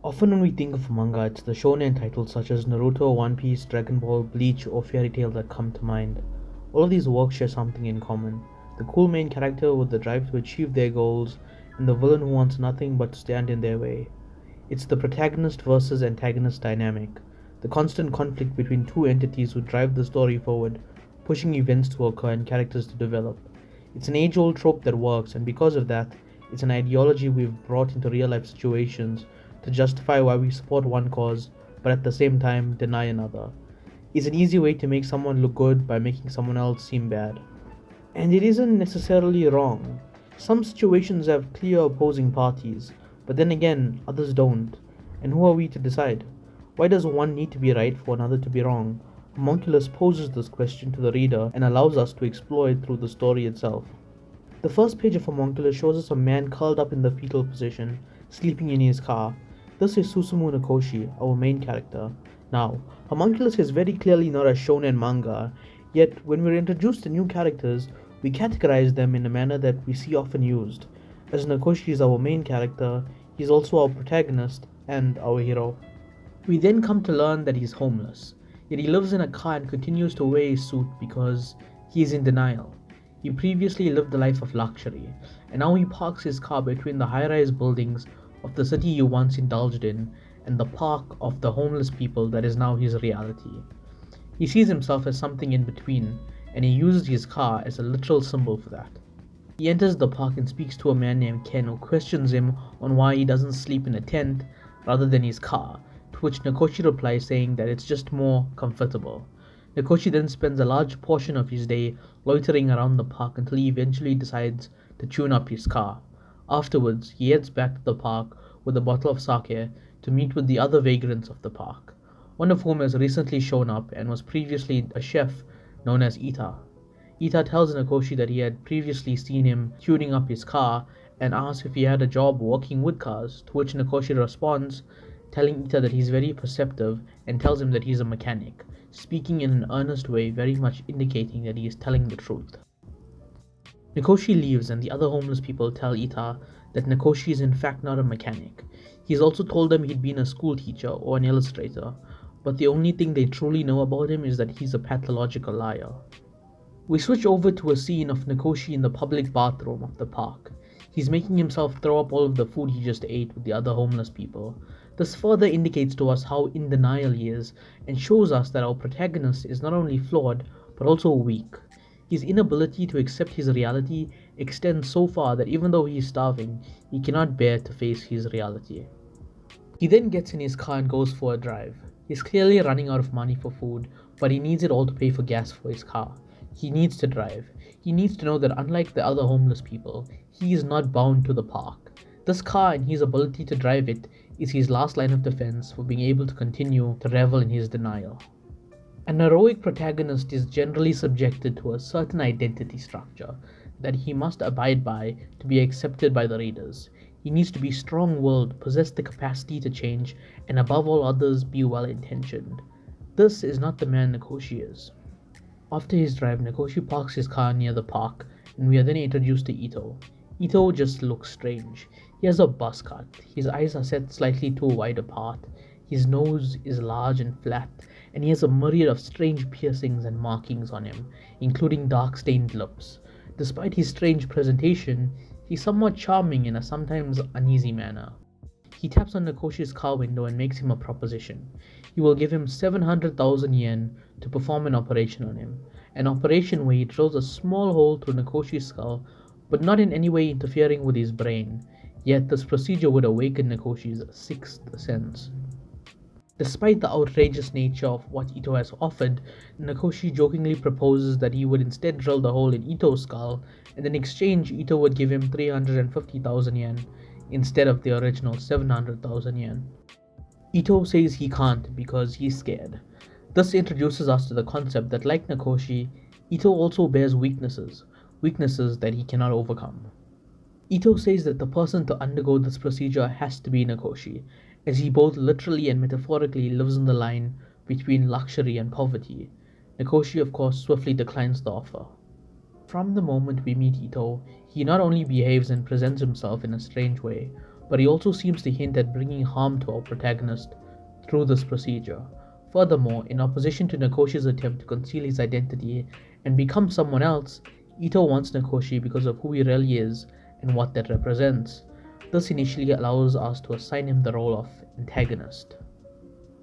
Often when we think of manga, it's the shonen titles such as Naruto, One Piece, Dragon Ball, Bleach, or Fairy Tail that come to mind. All of these works share something in common: the cool main character with the drive to achieve their goals, and the villain who wants nothing but to stand in their way. It's the protagonist versus antagonist dynamic, the constant conflict between two entities who drive the story forward, pushing events to occur and characters to develop. It's an age old trope that works, and because of that, it's an ideology we've brought into real life situations to justify why we support one cause, but at the same time deny another. It's an easy way to make someone look good by making someone else seem bad. And it isn't necessarily wrong. Some situations have clear opposing parties, but then again, others don't. And who are we to decide? Why does one need to be right for another to be wrong? Homunculus poses this question to the reader and allows us to explore it through the story itself. The first page of Homunculus shows us a man curled up in the fetal position, sleeping in his car. This is Susumu Nakoshi, our main character. Now, Homunculus is very clearly not a shonen manga, yet when we're introduced to new characters, we categorize them in a manner that we see often used. As Nakoshi is our main character, he's also our protagonist and our hero. We then come to learn that he's homeless, yet he lives in a car and continues to wear his suit because he is in denial. He previously lived a life of luxury, and now he parks his car between the high-rise buildings of the city he once indulged in and the park of the homeless people that is now his reality. He sees himself as something in between, and he uses his car as a literal symbol for that. He enters the park and speaks to a man named Ken who questions him on why he doesn't sleep in a tent rather than his car, to which Nakoshi replies saying that it's just more comfortable. Nakoshi then spends a large portion of his day loitering around the park until he eventually decides to tune up his car. Afterwards, he heads back to the park with a bottle of sake to meet with the other vagrants of the park, one of whom has recently shown up and was previously a chef known as Ita. Ita tells Nakoshi that he had previously seen him tuning up his car and asks if he had a job working with cars, to which Nakoshi responds, telling Ita that he's very perceptive and tells him that he's a mechanic, speaking in an earnest way, very much indicating that he is telling the truth. Nakoshi leaves and the other homeless people tell Ita that Nakoshi is in fact not a mechanic. He's also told them he'd been a school teacher or an illustrator, but the only thing they truly know about him is that he's a pathological liar. We switch over to a scene of Nakoshi in the public bathroom of the park. He's making himself throw up all of the food he just ate with the other homeless people. This further indicates to us how in denial he is and shows us that our protagonist is not only flawed but also weak. His inability to accept his reality extends so far that even though he is starving, he cannot bear to face his reality. He then gets in his car and goes for a drive. He's clearly running out of money for food, but he needs it all to pay for gas for his car. He needs to drive. He needs to know that unlike the other homeless people, he is not bound to the park. This car and his ability to drive it is his last line of defense for being able to continue to revel in his denial. An heroic protagonist is generally subjected to a certain identity structure that he must abide by to be accepted by the readers. He needs to be strong-willed, possess the capacity to change, and above all others be well-intentioned. This is not the man Nakoshi is. After his drive, Nakoshi parks his car near the park, and we are then introduced to Ito. Ito just looks strange. He has a buzz cut, his eyes are set slightly too wide apart, his nose is large and flat, and he has a myriad of strange piercings and markings on him, including dark-stained lips. Despite his strange presentation, he's somewhat charming in a sometimes uneasy manner. He taps on Nakoshi's car window and makes him a proposition. He will give him 700,000 yen to perform an operation on him, an operation where he drills a small hole through Nakoshi's skull, but not in any way interfering with his brain, yet this procedure would awaken Nakoshi's sixth sense. Despite the outrageous nature of what Ito has offered, Nakoshi jokingly proposes that he would instead drill the hole in Ito's skull, and in exchange Ito would give him 350,000 yen instead of the original 700,000 yen. Ito says he can't because he's scared. This introduces us to the concept that like Nakoshi, Ito also bears weaknesses that he cannot overcome. Ito says that the person to undergo this procedure has to be Nakoshi, as he both literally and metaphorically lives on the line between luxury and poverty. Nakoshi of course swiftly declines the offer. From the moment we meet Ito, he not only behaves and presents himself in a strange way, but he also seems to hint at bringing harm to our protagonist through this procedure. Furthermore, in opposition to Nakoshi's attempt to conceal his identity and become someone else, Ito wants Nakoshi because of who he really is and what that represents. This initially allows us to assign him the role of antagonist.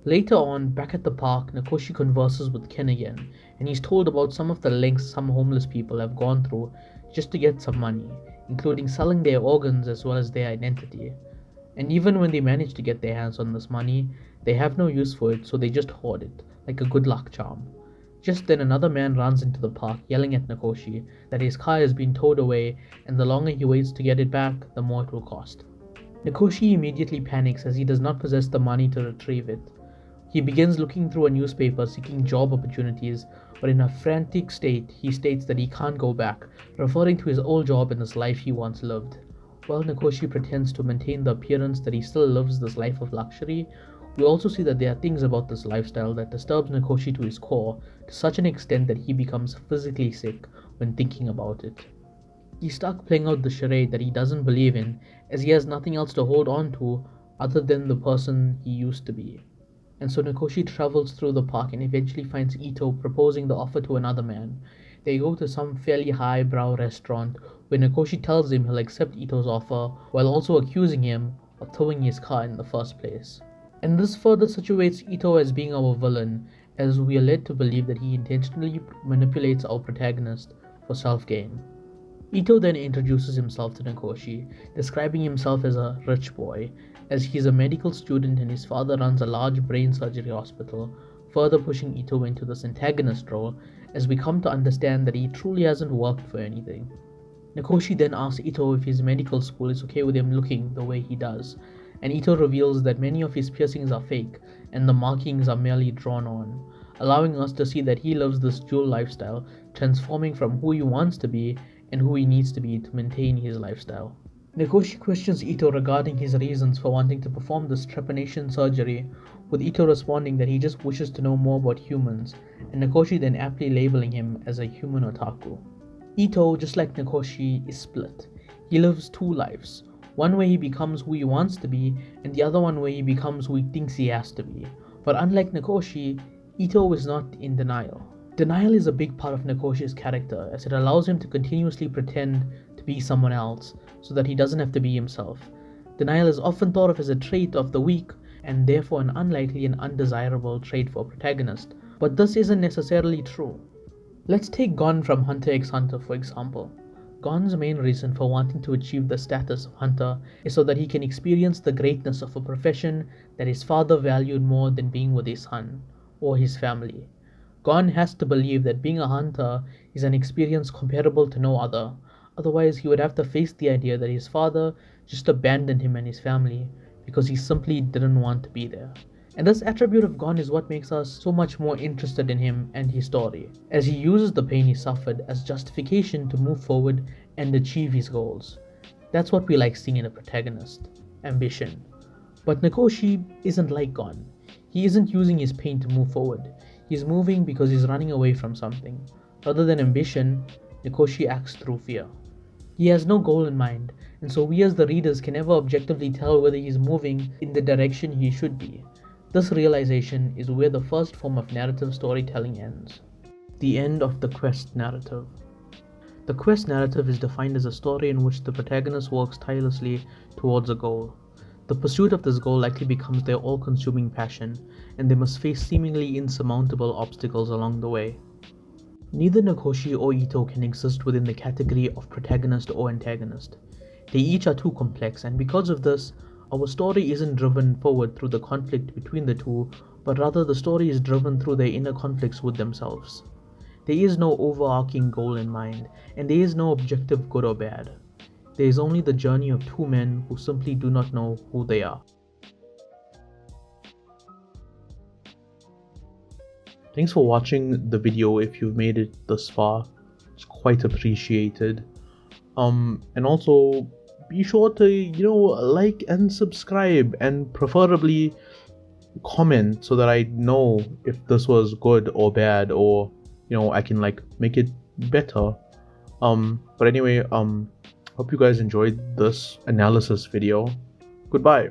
Later on, back at the park, Nakoshi converses with Ken again, and he's told about some of the lengths some homeless people have gone through just to get some money, including selling their organs as well as their identity. And even when they manage to get their hands on this money, they have no use for it, so they just hoard it, like a good luck charm. Just then another man runs into the park yelling at Nakoshi that his car has been towed away, and the longer he waits to get it back, the more it will cost. Nakoshi immediately panics as he does not possess the money to retrieve it. He begins looking through a newspaper seeking job opportunities, but in a frantic state, he states that he can't go back, referring to his old job and this life he once lived. While Nakoshi pretends to maintain the appearance that he still lives this life of luxury, we also see that there are things about this lifestyle that disturbs Nakoshi to his core to such an extent that he becomes physically sick when thinking about it. He's stuck playing out the charade that he doesn't believe in, as he has nothing else to hold on to other than the person he used to be. And so Nakoshi travels through the park and eventually finds Ito proposing the offer to another man. They go to some fairly highbrow restaurant where Nakoshi tells him he'll accept Ito's offer while also accusing him of towing his car in the first place. And this further situates Ito as being our villain, as we are led to believe that he intentionally manipulates our protagonist for self-gain. Ito then introduces himself to Nakoshi, describing himself as a rich boy, as he is a medical student and his father runs a large brain surgery hospital, further pushing Ito into this antagonist role as we come to understand that he truly hasn't worked for anything. Nakoshi then asks Ito if his medical school is okay with him looking the way he does, and Ito reveals that many of his piercings are fake and the markings are merely drawn on, allowing us to see that he lives this dual lifestyle, transforming from who he wants to be and who he needs to be to maintain his lifestyle. Nakoshi questions Ito regarding his reasons for wanting to perform this trepanation surgery, with Ito responding that he just wishes to know more about humans, and Nakoshi then aptly labeling him as a human otaku. Ito, just like Nakoshi, is split. He lives two lives, one where he becomes who he wants to be, and the other one where he becomes who he thinks he has to be. But unlike Nakoshi, Ito is not in denial. Denial is a big part of Nakoshi's character, as it allows him to continuously pretend to be someone else, so that he doesn't have to be himself. Denial is often thought of as a trait of the weak, and therefore an unlikely and undesirable trait for a protagonist, but this isn't necessarily true. Let's take Gon from Hunter x Hunter for example. Gon's main reason for wanting to achieve the status of hunter is so that he can experience the greatness of a profession that his father valued more than being with his son, or his family. Gon has to believe that being a hunter is an experience comparable to no other, otherwise he would have to face the idea that his father just abandoned him and his family because he simply didn't want to be there. And this attribute of Gon is what makes us so much more interested in him and his story, as he uses the pain he suffered as justification to move forward and achieve his goals. That's what we like seeing in a protagonist: ambition. But Nakoshi isn't like Gon. He isn't using his pain to move forward. He's moving because he's running away from something. Rather than ambition, Nakoshi acts through fear. He has no goal in mind, and so we as the readers can never objectively tell whether he's moving in the direction he should be. This realization is where the first form of narrative storytelling ends. The end of the quest narrative. The quest narrative is defined as a story in which the protagonist works tirelessly towards a goal. The pursuit of this goal likely becomes their all-consuming passion, and they must face seemingly insurmountable obstacles along the way. Neither Nakoshi or Ito can exist within the category of protagonist or antagonist. They each are too complex, and because of this, our story isn't driven forward through the conflict between the two, but rather the story is driven through their inner conflicts with themselves. There is no overarching goal in mind, and there is no objective good or bad. There is only the journey of two men who simply do not know who they are. Thanks for watching the video. If you've made it this far, it's quite appreciated. And also be sure to, like and subscribe, and preferably comment so that I know if this was good or bad, or I can make it better. But anyway, hope you guys enjoyed this analysis video. Goodbye.